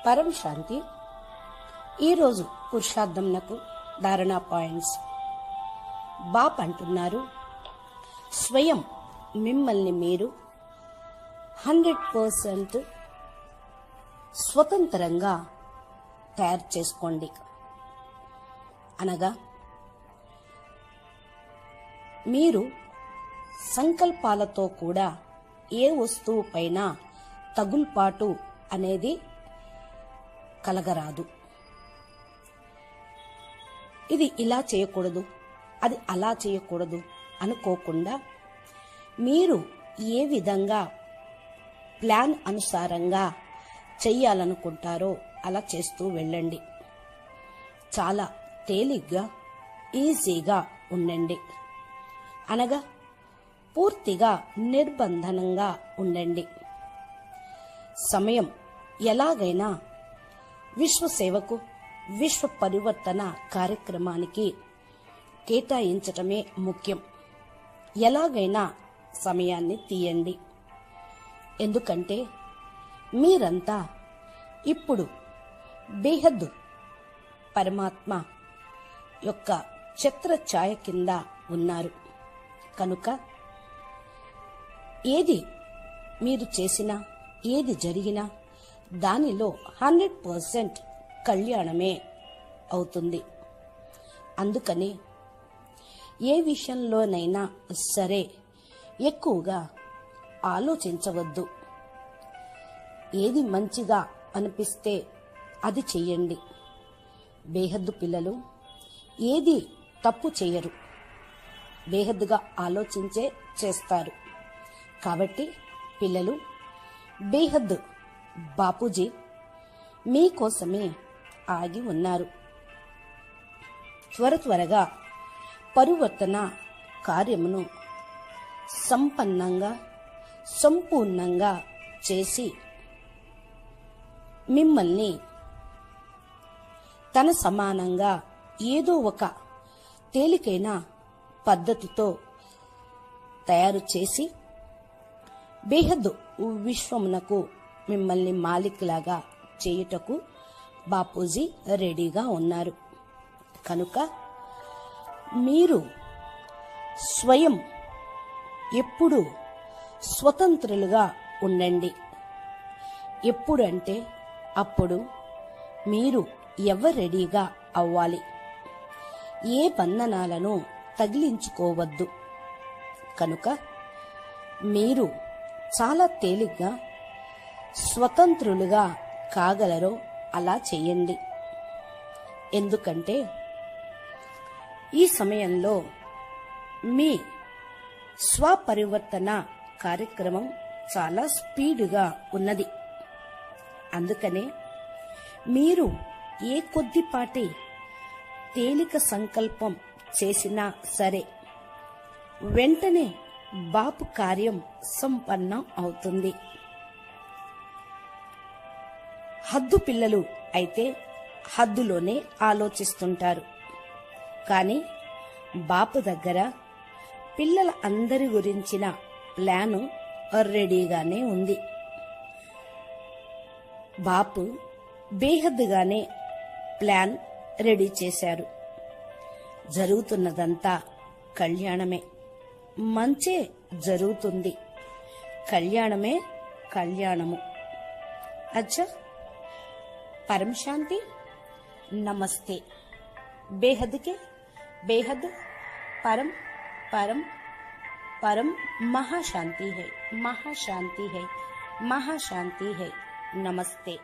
పరం శాంతి. ఈరోజు పురుషార్థంనకు ధారణా పాయింట్స్. బాప్ అంటున్నారు, స్వయం మిమ్మల్ని మీరు 100% స్వతంత్రంగా తయారు చేసుకోండి. అనగా మీరు సంకల్పాలతో కూడా ఏ వస్తువు పైన తగుల్పాటు అనేది కలగరాదు. ఇది ఇలా చేయకూడదు, అది అలా చేయకూడదు అనుకోకుండా మీరు ఏ విధంగా ప్లాన్ అనుసారంగా చెయ్యాలనుకుంటారో అలా చేస్తూ వెళ్ళండి. చాలా తేలిగ్గా ఈజీగా ఉండండి. అనగా పూర్తిగా నిర్బంధనంగా ఉండండి. సమయం ఎలాగైనా విశ్వసేవకు, విశ్వ పరివర్తన కార్యక్రమానికి కేటాయించటమే ముఖ్యం. ఎలాగైనా సమయాన్ని తీయండి. ఎందుకంటే మీరంతా ఇప్పుడు బేహద్దు పరమాత్మ యొక్క ఛత్ర ఛాయ కింద ఉన్నారు. కనుక ఏది మీరు చేసినా, ఏది జరిగినా దానిలో 100% కళ్యాణమే అవుతుంది. అందుకని ఏ విషయంలోనైనా సరే ఎక్కువగా ఆలోచించవద్దు. ఏది మంచిగా అనిపిస్తే అది చెయ్యండి. బేహద్దు పిల్లలు ఏది తప్పు చేయరు, బేహద్దుగా ఆలోచించే చేస్తారు. కాబట్టి పిల్లలు, బేహద్దు బాపూజీ మీకోసమే ఆగి ఉన్నారు. త్వరగా పరివర్తన కార్యమును సంపూర్ణంగా చేసి మిమ్మల్ని తన సమానంగా ఏదో ఒక తేలికైన పద్ధతితో తయారు చేసి బేహద్దు విశ్వమునకు మిమ్మల్ని మాలిక్లాగా చేయుటకు బాపూజీ రెడీగా ఉన్నారు. కనుక మీరు స్వయం ఎప్పుడు స్వతంత్రులుగా ఉండండి. ఎప్పుడంటే అప్పుడు మీరు రెడీగా అవ్వాలి. ఏ బంధనాలను తగిలించుకోవద్దు. కనుక మీరు చాలా తేలిగ్గా స్వతంత్రులుగా కాగలరో అలా చేయండి. ఎందుకంటే ఈ సమయంలో మీ స్వపరివర్తన కార్యక్రమం చాలా స్పీడుగా ఉన్నది. అందుకనే మీరు ఏ కొద్దిపాటి తేలిక సంకల్పం చేసినా సరే వెంటనే బాపు కార్యం సంపన్నం అవుతుంది. హద్దు పిల్లలు అయితే హద్దులోనే ఆలోచిస్తుంటారు. కానీ బాపు దగ్గర పిల్లల అందరి గురించిన ప్లాను రెడీగానే ఉంది. బాపు బేహద్దుగానే ప్లాన్ రెడీ చేశారు. జరుగుతున్నదంతా కళ్యాణమే, మంచే జరుగుతుంది. కళ్యాణమే కళ్యాణము. అచ్చా, పరం శాంతి. नमस्ते। बेहद के बेहद परम परम परम महाशांति है, महाशांति है, महाशांति है। नमस्ते।